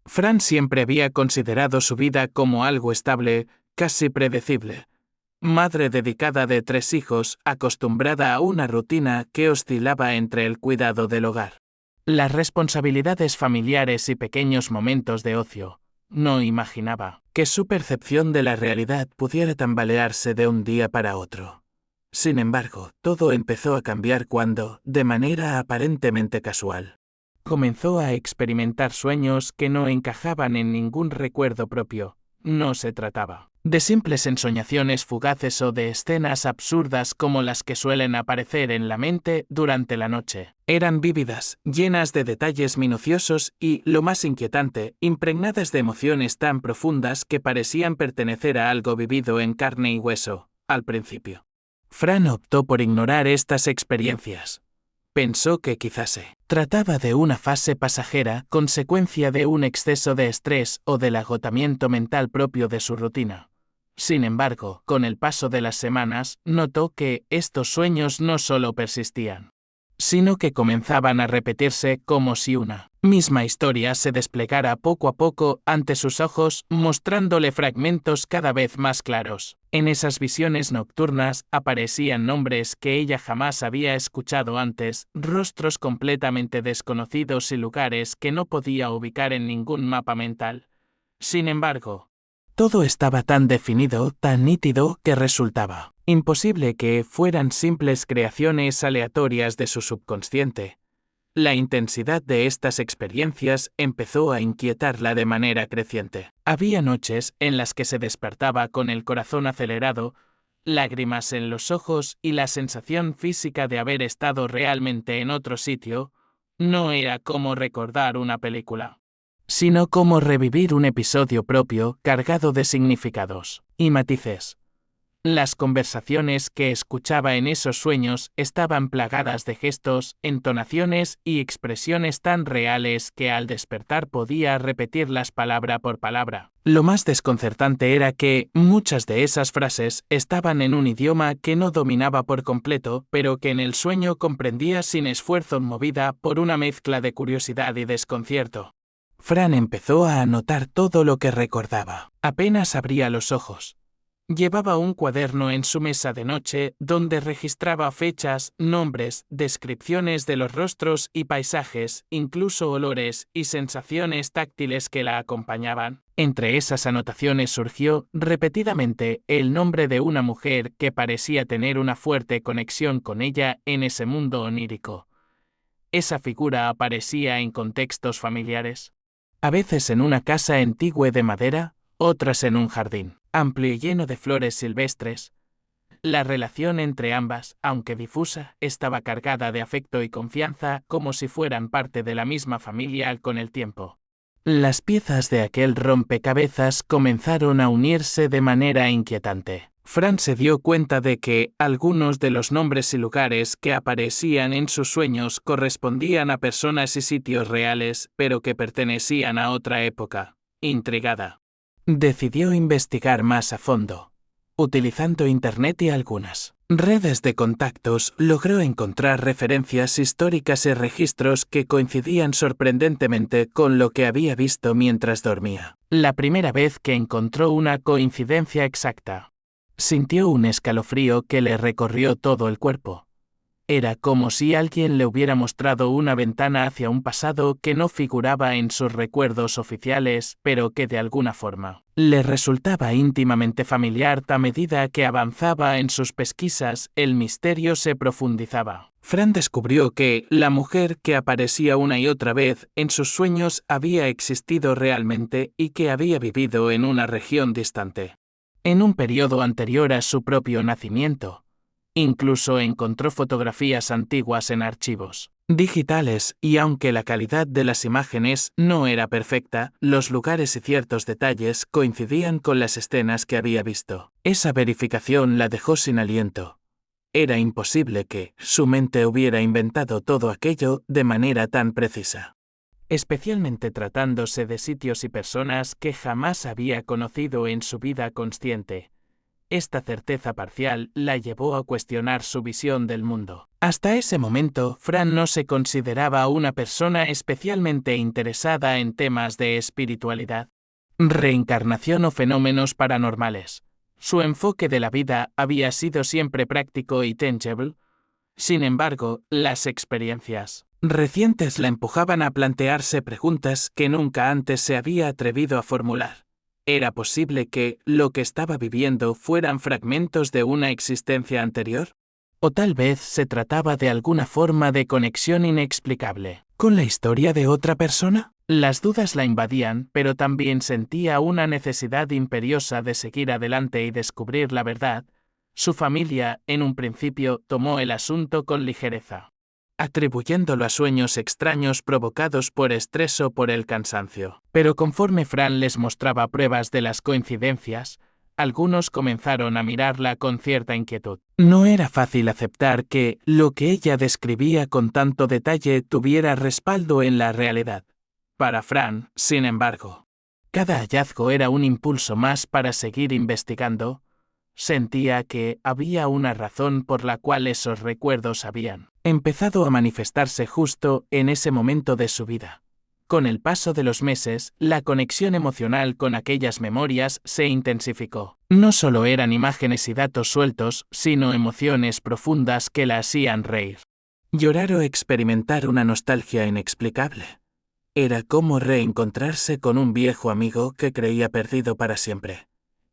Fran siempre había considerado su vida como algo estable, casi predecible. Madre dedicada de 3 hijos, acostumbrada a una rutina que oscilaba entre el cuidado del hogar, las responsabilidades familiares y pequeños momentos de ocio. No imaginaba que su percepción de la realidad pudiera tambalearse de un día para otro. Sin embargo, todo empezó a cambiar cuando, de manera aparentemente casual, comenzó a experimentar sueños que no encajaban en ningún recuerdo propio. No se trataba de simples ensoñaciones fugaces o de escenas absurdas como las que suelen aparecer en la mente durante la noche. Eran vívidas, llenas de detalles minuciosos y, lo más inquietante, impregnadas de emociones tan profundas que parecían pertenecer a algo vivido en carne y hueso, al principio. Fran optó por ignorar estas experiencias. Pensó que quizás se trataba de una fase pasajera, consecuencia de un exceso de estrés o del agotamiento mental propio de su rutina. Sin embargo, con el paso de las semanas, notó que estos sueños no solo persistían, sino que comenzaban a repetirse como si una misma historia se desplegara poco a poco ante sus ojos, mostrándole fragmentos cada vez más claros. En esas visiones nocturnas aparecían nombres que ella jamás había escuchado antes, rostros completamente desconocidos y lugares que no podía ubicar en ningún mapa mental. Sin embargo, todo estaba tan definido, tan nítido, que resultaba imposible que fueran simples creaciones aleatorias de su subconsciente. La intensidad de estas experiencias empezó a inquietarla de manera creciente. Había noches en las que se despertaba con el corazón acelerado, lágrimas en los ojos y la sensación física de haber estado realmente en otro sitio. No era como recordar una película, sino como revivir un episodio propio cargado de significados y matices. Las conversaciones que escuchaba en esos sueños estaban plagadas de gestos, entonaciones y expresiones tan reales que al despertar podía repetirlas palabra por palabra. Lo más desconcertante era que muchas de esas frases estaban en un idioma que no dominaba por completo, pero que en el sueño comprendía sin esfuerzo, movida por una mezcla de curiosidad y desconcierto. Fran empezó a anotar todo lo que recordaba. Apenas abría los ojos. Llevaba un cuaderno en su mesa de noche donde registraba fechas, nombres, descripciones de los rostros y paisajes, incluso olores y sensaciones táctiles que la acompañaban. Entre esas anotaciones surgió repetidamente el nombre de una mujer que parecía tener una fuerte conexión con ella en ese mundo onírico. Esa figura aparecía en contextos familiares, a veces en una casa antigua de madera, otras en un jardín amplio y lleno de flores silvestres. La relación entre ambas, aunque difusa, estaba cargada de afecto y confianza, como si fueran parte de la misma familia con el tiempo. Las piezas de aquel rompecabezas comenzaron a unirse de manera inquietante. Fran se dio cuenta de que algunos de los nombres y lugares que aparecían en sus sueños correspondían a personas y sitios reales, pero que pertenecían a otra época. Intrigada, decidió investigar más a fondo. Utilizando Internet y algunas redes de contactos, logró encontrar referencias históricas y registros que coincidían sorprendentemente con lo que había visto mientras dormía. La primera vez que encontró una coincidencia exacta, sintió un escalofrío que le recorrió todo el cuerpo. Era como si alguien le hubiera mostrado una ventana hacia un pasado que no figuraba en sus recuerdos oficiales, pero que de alguna forma le resultaba íntimamente familiar. A medida que avanzaba en sus pesquisas, el misterio se profundizaba. Fran descubrió que la mujer que aparecía una y otra vez en sus sueños había existido realmente y que había vivido en una región distante, en un periodo anterior a su propio nacimiento. Incluso encontró fotografías antiguas en archivos digitales, y aunque la calidad de las imágenes no era perfecta, los lugares y ciertos detalles coincidían con las escenas que había visto. Esa verificación la dejó sin aliento. Era imposible que su mente hubiera inventado todo aquello de manera tan precisa, especialmente tratándose de sitios y personas que jamás había conocido en su vida consciente. esta certeza parcial la llevó a cuestionar su visión del mundo. Hasta ese momento, Fran no se consideraba una persona especialmente interesada en temas de espiritualidad, reencarnación o fenómenos paranormales. Su enfoque de la vida había sido siempre práctico y tangible. Sin embargo, las experiencias recientes la empujaban a plantearse preguntas que nunca antes se había atrevido a formular. ¿Era posible que lo que estaba viviendo fueran fragmentos de una existencia anterior? ¿O tal vez se trataba de alguna forma de conexión inexplicable con la historia de otra persona? Las dudas la invadían, pero también sentía una necesidad imperiosa de seguir adelante y descubrir la verdad. Su familia, en un principio, tomó el asunto con ligereza, atribuyéndolo a sueños extraños provocados por estrés o por el cansancio. Pero conforme Fran les mostraba pruebas de las coincidencias, algunos comenzaron a mirarla con cierta inquietud. No era fácil aceptar que lo que ella describía con tanto detalle tuviera respaldo en la realidad. Para Fran, sin embargo, cada hallazgo era un impulso más para seguir investigando. Sentía que había una razón por la cual esos recuerdos habían empezado a manifestarse justo en ese momento de su vida. Con el paso de los meses, la conexión emocional con aquellas memorias se intensificó. No solo eran imágenes y datos sueltos, sino emociones profundas que la hacían reír, llorar o experimentar una nostalgia inexplicable. Era como reencontrarse con un viejo amigo que creía perdido para siempre.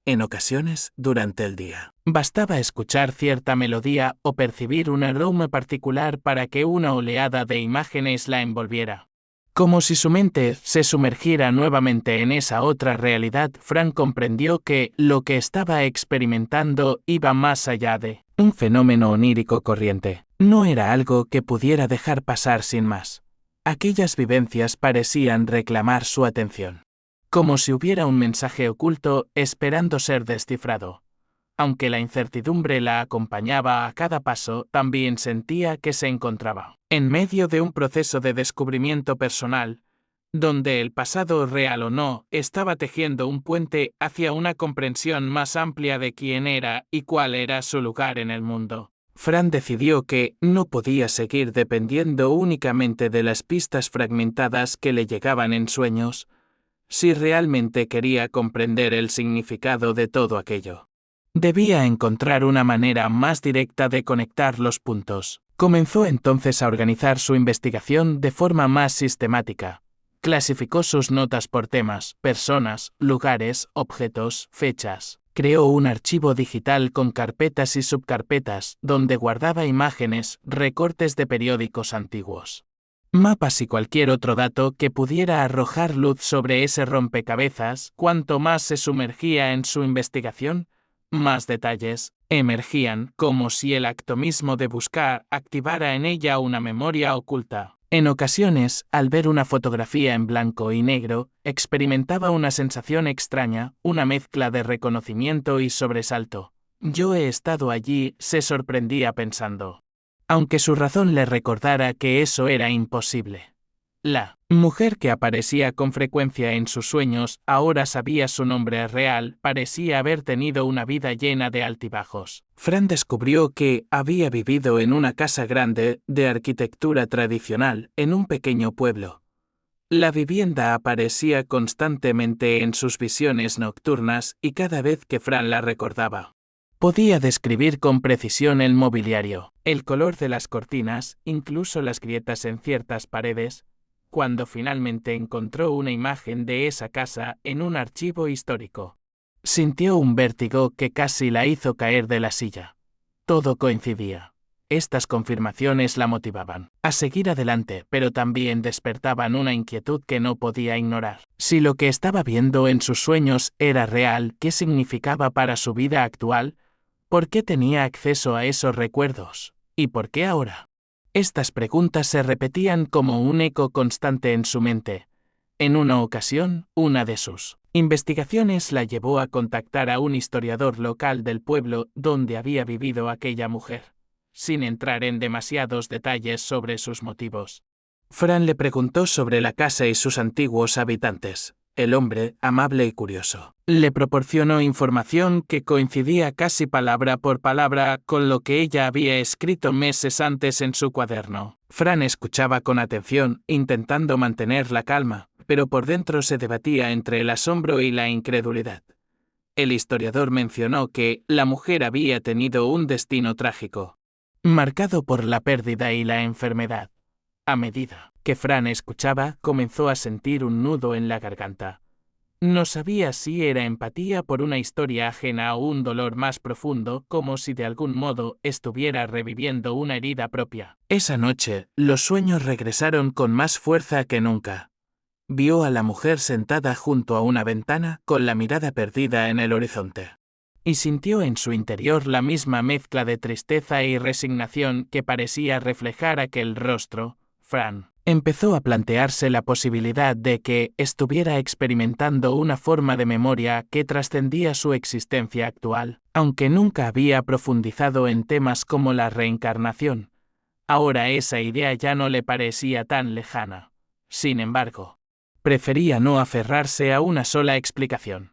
En ocasiones, durante el día, bastaba escuchar cierta melodía o percibir un aroma particular para que una oleada de imágenes la envolviera. Como si su mente se sumergiera nuevamente en esa otra realidad, Fran comprendió que lo que estaba experimentando iba más allá de un fenómeno onírico corriente. No era algo que pudiera dejar pasar sin más. Aquellas vivencias parecían reclamar su atención, como si hubiera un mensaje oculto esperando ser descifrado. Aunque la incertidumbre la acompañaba a cada paso, también sentía que se encontraba en medio de un proceso de descubrimiento personal, donde el pasado, real o no, estaba tejiendo un puente hacia una comprensión más amplia de quién era y cuál era su lugar en el mundo. Fran decidió que no podía seguir dependiendo únicamente de las pistas fragmentadas que le llegaban en sueños, si realmente quería comprender el significado de todo aquello. Debía encontrar una manera más directa de conectar los puntos. Comenzó entonces a organizar su investigación de forma más sistemática. Clasificó sus notas por temas, personas, lugares, objetos, fechas. Creó un archivo digital con carpetas y subcarpetas donde guardaba imágenes, recortes de periódicos antiguos, mapas y cualquier otro dato que pudiera arrojar luz sobre ese rompecabezas. Cuanto más se sumergía en su investigación, más detalles emergían, como si el acto mismo de buscar activara en ella una memoria oculta. En ocasiones, al ver una fotografía en blanco y negro, experimentaba una sensación extraña, una mezcla de reconocimiento y sobresalto. «Yo he estado allí», se sorprendía pensando, aunque su razón le recordara que eso era imposible. La mujer que aparecía con frecuencia en sus sueños ahora sabía su nombre real, parecía haber tenido una vida llena de altibajos. Fran descubrió que había vivido en una casa grande, de arquitectura tradicional, en un pequeño pueblo. La vivienda aparecía constantemente en sus visiones nocturnas y cada vez que Fran la recordaba, podía describir con precisión el mobiliario, el color de las cortinas, incluso las grietas en ciertas paredes. Cuando finalmente encontró una imagen de esa casa en un archivo histórico, sintió un vértigo que casi la hizo caer de la silla. Todo coincidía. Estas confirmaciones la motivaban a seguir adelante, pero también despertaban una inquietud que no podía ignorar. Si lo que estaba viendo en sus sueños era real, ¿qué significaba para su vida actual? ¿Por qué tenía acceso a esos recuerdos? ¿Y por qué ahora? Estas preguntas se repetían como un eco constante en su mente. En una ocasión, una de sus investigaciones la llevó a contactar a un historiador local del pueblo donde había vivido aquella mujer. Sin entrar en demasiados detalles sobre sus motivos, Fran le preguntó sobre la casa y sus antiguos habitantes. El hombre, amable y curioso, Le proporcionó información que coincidía casi palabra por palabra con lo que ella había escrito meses antes en su cuaderno. Fran escuchaba con atención, intentando mantener la calma, pero por dentro se debatía entre el asombro y la incredulidad. El historiador mencionó que la mujer había tenido un destino trágico, marcado por la pérdida y la enfermedad. A medida que Fran escuchaba, comenzó a sentir un nudo en la garganta. No sabía si era empatía por una historia ajena o un dolor más profundo, como si de algún modo estuviera reviviendo una herida propia. Esa noche, los sueños regresaron con más fuerza que nunca. Vio a la mujer sentada junto a una ventana, con la mirada perdida en el horizonte. Y sintió en su interior la misma mezcla de tristeza y resignación que parecía reflejar aquel rostro. Fran empezó a plantearse la posibilidad de que estuviera experimentando una forma de memoria que trascendía su existencia actual, aunque nunca había profundizado en temas como la reencarnación. Ahora esa idea ya no le parecía tan lejana. Sin embargo, prefería no aferrarse a una sola explicación.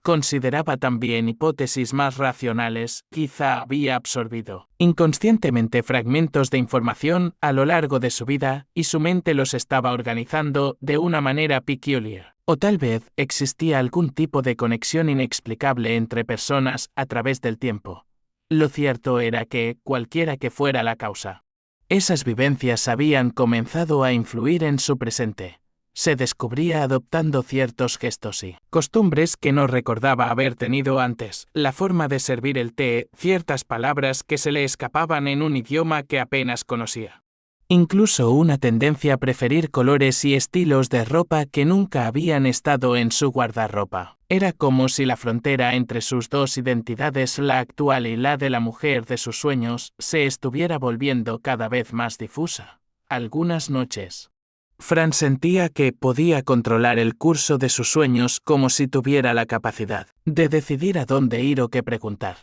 Consideraba también hipótesis más racionales, quizá había absorbido inconscientemente fragmentos de información a lo largo de su vida y su mente los estaba organizando de una manera peculiar. O tal vez existía algún tipo de conexión inexplicable entre personas a través del tiempo. Lo cierto era que, cualquiera que fuera la causa, esas vivencias habían comenzado a influir en su presente. Se descubría adoptando ciertos gestos y costumbres que no recordaba haber tenido antes, la forma de servir el té, ciertas palabras que se le escapaban en un idioma que apenas conocía. Incluso una tendencia a preferir colores y estilos de ropa que nunca habían estado en su guardarropa. Era como si la frontera entre sus dos identidades, la actual y la de la mujer de sus sueños, se estuviera volviendo cada vez más difusa. Algunas noches, Fran sentía que podía controlar el curso de sus sueños como si tuviera la capacidad de decidir a dónde ir o qué preguntar.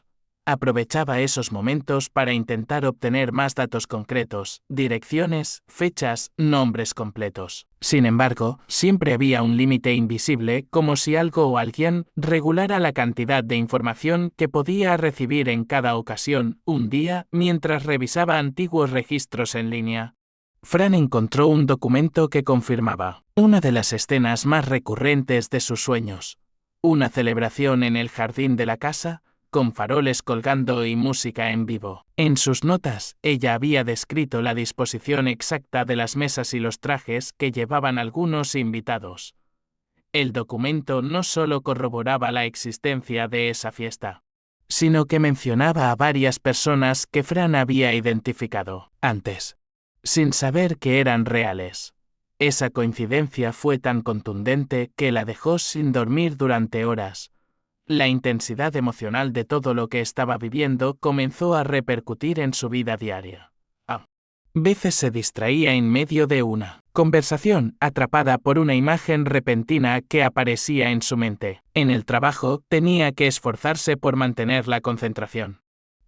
Aprovechaba esos momentos para intentar obtener más datos concretos, direcciones, fechas, nombres completos. Sin embargo, siempre había un límite invisible, como si algo o alguien regulara la cantidad de información que podía recibir en cada ocasión. Un día, mientras revisaba antiguos registros en línea, Fran encontró un documento que confirmaba una de las escenas más recurrentes de sus sueños. Una celebración en el jardín de la casa, con faroles colgando y música en vivo. En sus notas, ella había descrito la disposición exacta de las mesas y los trajes que llevaban algunos invitados. El documento no solo corroboraba la existencia de esa fiesta, sino que mencionaba a varias personas que Fran había identificado antes, sin saber que eran reales. Esa coincidencia fue tan contundente que la dejó sin dormir durante horas. La intensidad emocional de todo lo que estaba viviendo comenzó a repercutir en su vida diaria. A veces se distraía en medio de una conversación, atrapada por una imagen repentina que aparecía en su mente. En el trabajo, tenía que esforzarse por mantener la concentración,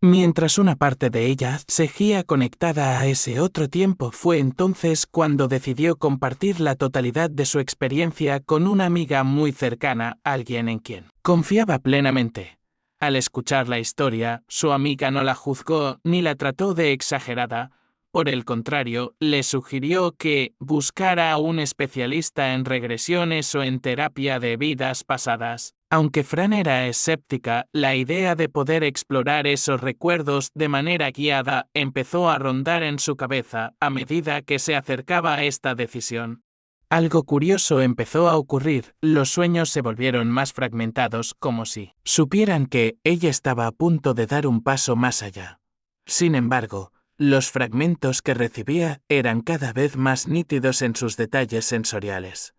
mientras una parte de ella seguía conectada a ese otro tiempo. Fue entonces cuando decidió compartir la totalidad de su experiencia con una amiga muy cercana, alguien en quien confiaba plenamente. Al escuchar la historia, su amiga no la juzgó ni la trató de exagerada. Por el contrario, le sugirió que buscara a un especialista en regresiones o en terapia de vidas pasadas. Aunque Fran era escéptica, la idea de poder explorar esos recuerdos de manera guiada empezó a rondar en su cabeza a medida que se acercaba a esta decisión. Algo curioso empezó a ocurrir, los sueños se volvieron más fragmentados, como si supieran que ella estaba a punto de dar un paso más allá. Sin embargo, los fragmentos que recibía eran cada vez más nítidos en sus detalles sensoriales.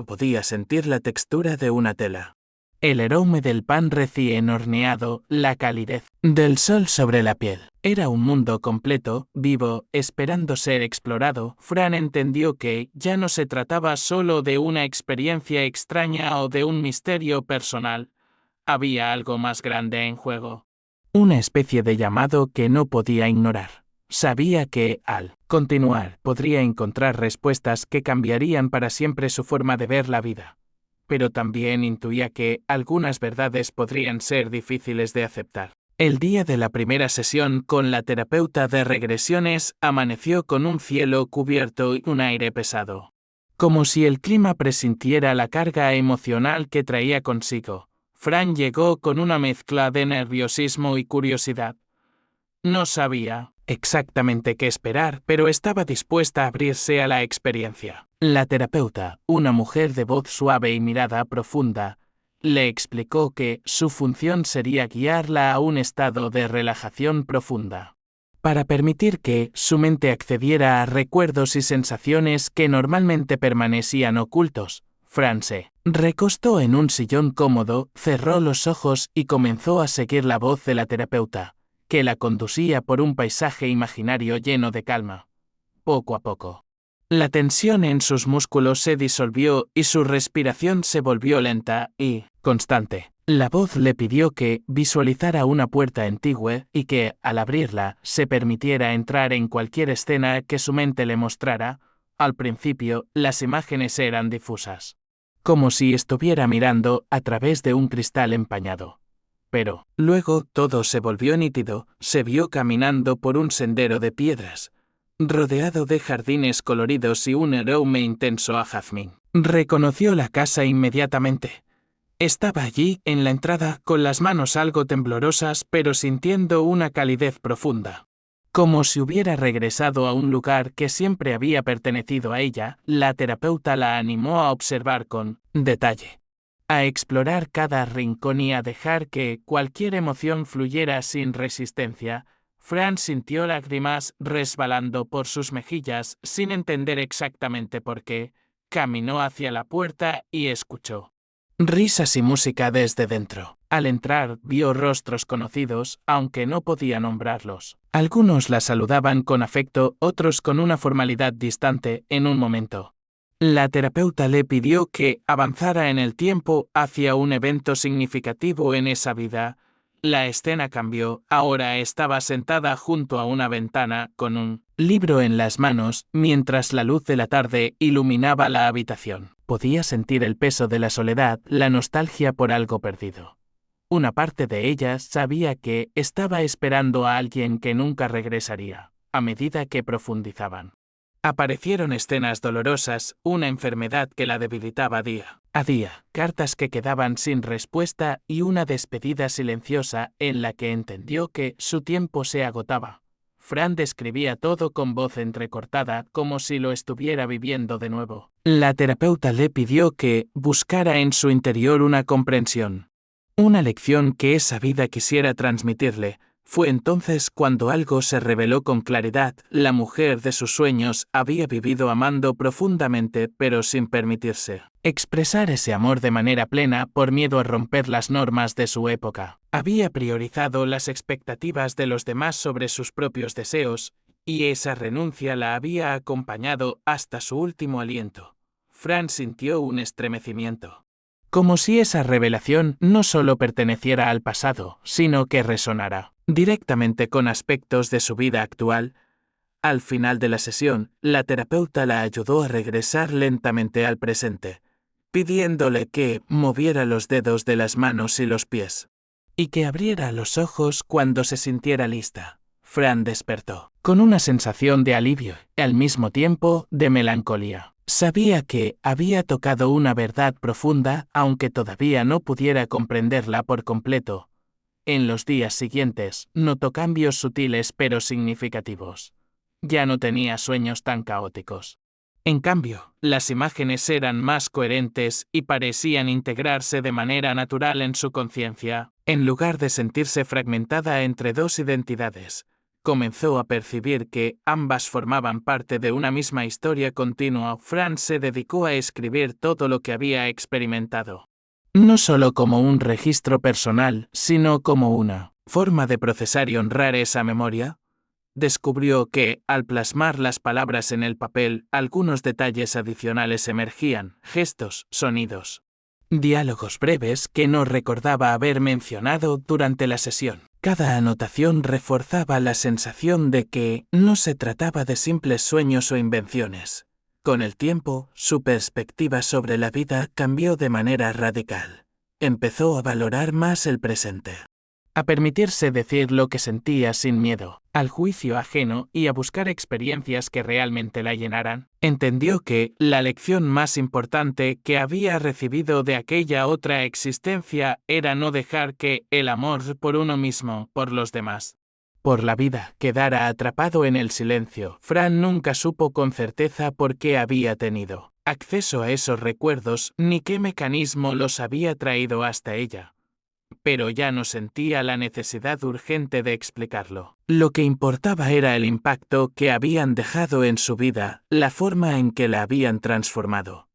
Podía sentir la textura de una tela, el aroma del pan recién horneado, la calidez del sol sobre la piel. Era un mundo completo, vivo, esperando ser explorado. Fran entendió que ya no se trataba solo de una experiencia extraña o de un misterio personal. Había algo más grande en juego. Una especie de llamado que no podía ignorar. Sabía que, al continuar, podría encontrar respuestas que cambiarían para siempre su forma de ver la vida. pero también intuía que algunas verdades podrían ser difíciles de aceptar. El día de la primera sesión con la terapeuta de regresiones amaneció con un cielo cubierto y un aire pesado. Como si el clima presintiera la carga emocional que traía consigo, Fran llegó con una mezcla de nerviosismo y curiosidad. No sabía exactamente qué esperar, pero estaba dispuesta a abrirse a la experiencia. La terapeuta, una mujer de voz suave y mirada profunda, le explicó que su función sería guiarla a un estado de relajación profunda, para permitir que su mente accediera a recuerdos y sensaciones que normalmente permanecían ocultos. Fran se recostó en un sillón cómodo, cerró los ojos y comenzó a seguir la voz de la terapeuta, que la conducía por un paisaje imaginario lleno de calma. Poco a poco, la tensión en sus músculos se disolvió y su respiración se volvió lenta y constante. La voz le pidió que visualizara una puerta antigua y que, al abrirla, se permitiera entrar en cualquier escena que su mente le mostrara. Al principio, las imágenes eran difusas, como si estuviera mirando a través de un cristal empañado. Pero, luego, todo se volvió nítido, se vio caminando por un sendero de piedras, rodeado de jardines coloridos y un aroma intenso a jazmín. Reconoció la casa inmediatamente. Estaba allí, en la entrada, con las manos algo temblorosas, pero sintiendo una calidez profunda. Como si hubiera regresado a un lugar que siempre había pertenecido a ella, la terapeuta la animó a observar con detalle, a explorar cada rincón y a dejar que cualquier emoción fluyera sin resistencia. Fran sintió lágrimas resbalando por sus mejillas sin entender exactamente por qué. Caminó hacia la puerta y escuchó risas y música desde dentro. Al entrar, vio rostros conocidos, aunque no podía nombrarlos. Algunos la saludaban con afecto, otros con una formalidad distante. En un momento, la terapeuta le pidió que avanzara en el tiempo hacia un evento significativo en esa vida. La escena cambió. Ahora estaba sentada junto a una ventana, con un libro en las manos, mientras la luz de la tarde iluminaba la habitación. Podía sentir el peso de la soledad, la nostalgia por algo perdido. Una parte de ella sabía que estaba esperando a alguien que nunca regresaría. A medida que profundizaban, aparecieron escenas dolorosas, una enfermedad que la debilitaba día a día, cartas que quedaban sin respuesta y una despedida silenciosa en la que entendió que su tiempo se agotaba. Fran describía todo con voz entrecortada, como si lo estuviera viviendo de nuevo. La terapeuta le pidió que buscara en su interior una comprensión, una lección que esa vida quisiera transmitirle. Fue entonces cuando algo se reveló con claridad. La mujer de sus sueños había vivido amando profundamente, pero sin permitirse expresar ese amor de manera plena por miedo a romper las normas de su época. Había priorizado las expectativas de los demás sobre sus propios deseos, y esa renuncia la había acompañado hasta su último aliento. Fran sintió un estremecimiento, como si esa revelación no solo perteneciera al pasado, sino que resonara directamente con aspectos de su vida actual. Al final de la sesión, la terapeuta la ayudó a regresar lentamente al presente, pidiéndole que moviera los dedos de las manos y los pies, y que abriera los ojos cuando se sintiera lista. Fran despertó, con una sensación de alivio y al mismo tiempo de melancolía. Sabía que había tocado una verdad profunda, aunque todavía no pudiera comprenderla por completo. En los días siguientes, notó cambios sutiles pero significativos. Ya no tenía sueños tan caóticos. En cambio, las imágenes eran más coherentes y parecían integrarse de manera natural en su conciencia. En lugar de sentirse fragmentada entre dos identidades, comenzó a percibir que ambas formaban parte de una misma historia continua. Fran se dedicó a escribir todo lo que había experimentado, no solo como un registro personal, sino como una forma de procesar y honrar esa memoria. Descubrió que, al plasmar las palabras en el papel, algunos detalles adicionales emergían: gestos, sonidos, diálogos breves que no recordaba haber mencionado durante la sesión. Cada anotación reforzaba la sensación de que no se trataba de simples sueños o invenciones. Con el tiempo, su perspectiva sobre la vida cambió de manera radical. Empezó a valorar más el presente, a permitirse decir lo que sentía sin miedo al juicio ajeno y a buscar experiencias que realmente la llenaran. Entendió que la lección más importante que había recibido de aquella otra existencia era no dejar que el amor por uno mismo, por los demás, por la vida, quedara atrapado en el silencio. Fran nunca supo con certeza por qué había tenido acceso a esos recuerdos ni qué mecanismo los había traído hasta ella. Pero ya no sentía la necesidad urgente de explicarlo. Lo que importaba era el impacto que habían dejado en su vida, la forma en que la habían transformado.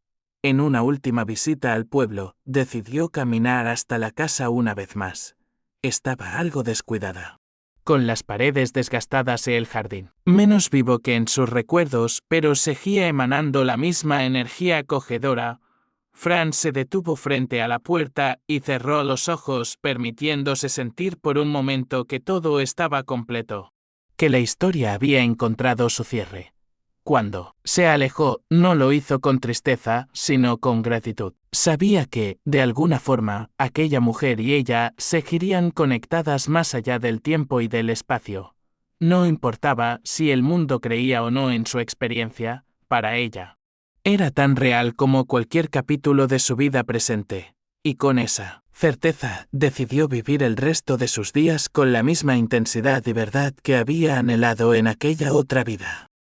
En una última visita al pueblo, decidió caminar hasta la casa una vez más. Estaba algo descuidada, con las paredes desgastadas y el jardín menos vivo que en sus recuerdos, pero seguía emanando la misma energía acogedora. Fran se detuvo frente a la puerta y cerró los ojos, permitiéndose sentir por un momento que todo estaba completo, que la historia había encontrado su cierre. Cuando se alejó, no lo hizo con tristeza, sino con gratitud. Sabía que, de alguna forma, aquella mujer y ella seguirían conectadas más allá del tiempo y del espacio. No importaba si el mundo creía o no en su experiencia, para ella era tan real como cualquier capítulo de su vida presente, y con esa certeza decidió vivir el resto de sus días con la misma intensidad y verdad que había anhelado en aquella otra vida.